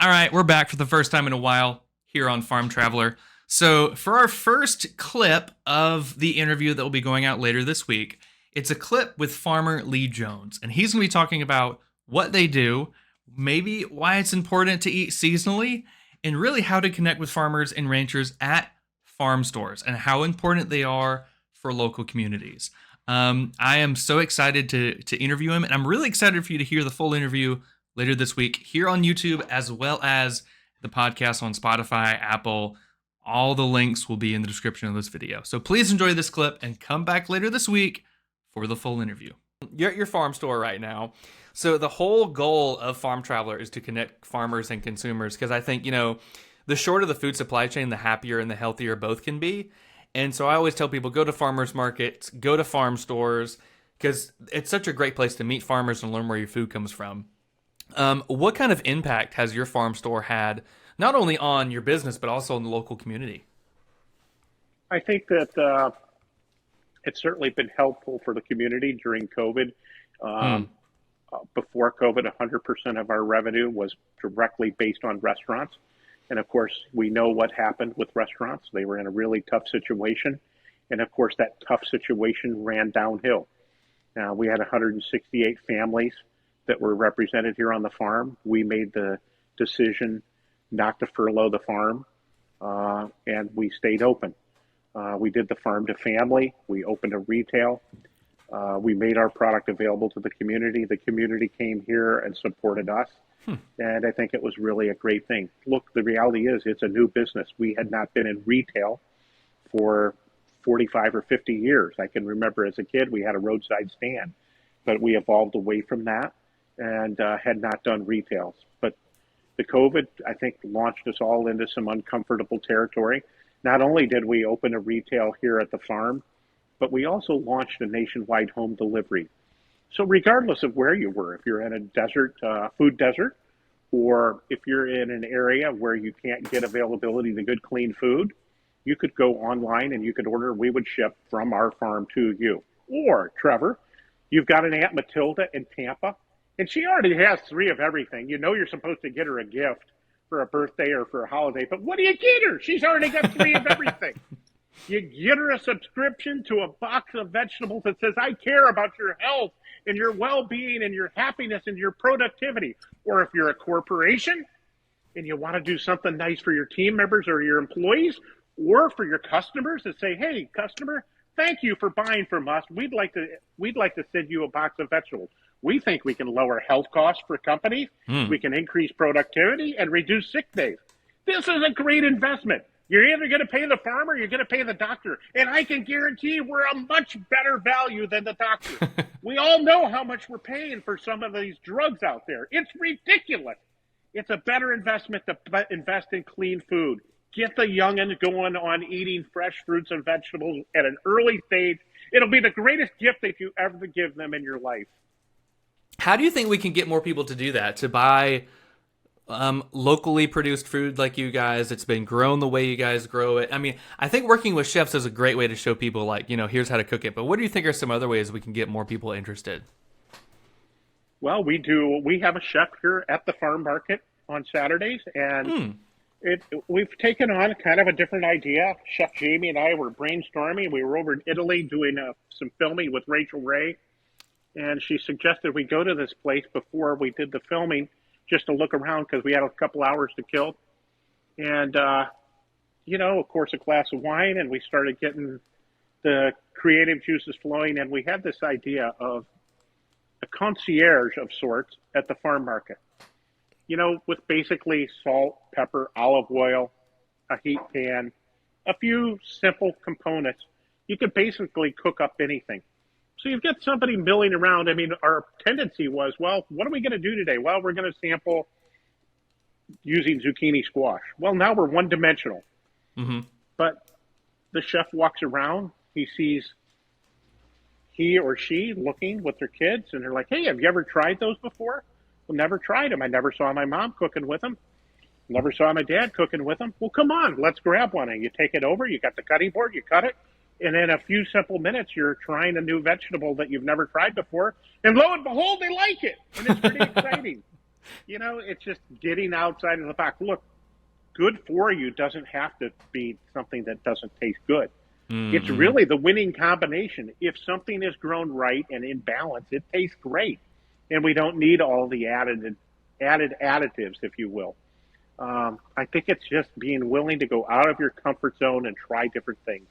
All right, we're back for the first time in a while here on Farm Traveler. So, for our first clip of the interview that will be going out later this week, it's a clip with farmer Lee Jones, and he's going to be talking about what they do, maybe why it's important to eat seasonally, and really how to connect with farmers and ranchers at farm stores and how important they are for local communities. I am so excited to interview him, and I'm really excited for you to hear the full interview later this week here on YouTube, as well as the podcast on Spotify, Apple. All the links will be in the description of this video. So please enjoy this clip and come back later this week for the full interview. You're at your farm store right now. So the whole goal of Farm Traveler is to connect farmers and consumers, because I think, the shorter the food supply chain, the happier and the healthier both can be. And so I always tell people, go to farmers markets, go to farm stores, because it's such a great place to meet farmers and learn where your food comes from. What kind of impact has your farm store had, not only on your business, but also in the local community? I think that it's certainly been helpful for the community during COVID. Before COVID, 100% of our revenue was directly based on restaurants. And of course, we know what happened with restaurants. They were in a really tough situation. And of course, that tough situation ran downhill. We had 168 families that were represented here on the farm. We made the decision not to furlough the farm, and we stayed open. We did the farm to family. We opened a retail. We made our product available to the community. The community came here and supported us. And I think it was really a great thing. Look, the reality is it's a new business. We had not been in retail for 45 or 50 years. I can remember as a kid, we had a roadside stand, but we evolved away from that and had not done retails. But the COVID, I think, launched us all into some uncomfortable territory. Not only did we open a retail here at the farm, but we also launched a nationwide home delivery. So regardless of where you were, if you're in a desert, food desert, or if you're in an area where you can't get availability to good, clean food, you could go online and you could order. We would ship from our farm to you. Or, Trevor, you've got an Aunt Matilda in Tampa, and she already has 3 of everything. You know you're supposed to get her a gift for a birthday or for a holiday, but what do you get her? She's already got 3 of everything. You get her a subscription to a box of vegetables that says, I care about your health and your well-being and your happiness and your productivity. Or if you're a corporation and you want to do something nice for your team members or your employees, or for your customers to say, hey, customer, thank you for buying from us. We'd like to send you a box of vegetables. We think we can lower health costs for companies. We can increase productivity and reduce sick days. This is a great investment. You're either going to pay the farmer or you're going to pay the doctor. And I can guarantee we're a much better value than the doctor. We all know how much we're paying for some of these drugs out there. It's ridiculous. It's a better investment to invest in clean food. Get the youngins going on eating fresh fruits and vegetables at an early stage. It'll be the greatest gift that you ever give them in your life. How do you think we can get more people to do that, to buy locally produced food like you guys? It's been grown the way you guys grow it. I mean, I think working with chefs is a great way to show people, like, here's how to cook it. But what do you think are some other ways we can get more people interested? Well, we have a chef here at the farm market on Saturdays, and we've taken on kind of a different idea. Chef Jamie and I were brainstorming. We were over in Italy doing some filming with Rachel Ray, and she suggested we go to this place before we did the filming just to look around because we had a couple hours to kill. And, of course, a glass of wine, and we started getting the creative juices flowing, and we had this idea of a concierge of sorts at the farm market, with basically salt, pepper, olive oil, a heat pan, a few simple components. You could basically cook up anything. So you've got somebody milling around. I mean, our tendency was, well, what are we going to do today? Well, we're going to sample using zucchini squash. Well, now we're one-dimensional. But the chef walks around. He sees he or she looking with their kids, and they're like, hey, have you ever tried those before? Well, never tried them. I never saw my mom cooking with them. Never saw my dad cooking with them. Well, come on, let's grab one. And you take it over. You got the cutting board. You cut it. And in a few simple minutes, you're trying a new vegetable that you've never tried before. And lo and behold, they like it. And it's pretty exciting. It's just getting outside of the box. Look, good for you doesn't have to be something that doesn't taste good. It's Mm-hmm. really the winning combination. If something is grown right and in balance, it tastes great, and we don't need all the added additives, if you will. I think it's just being willing to go out of your comfort zone and try different things.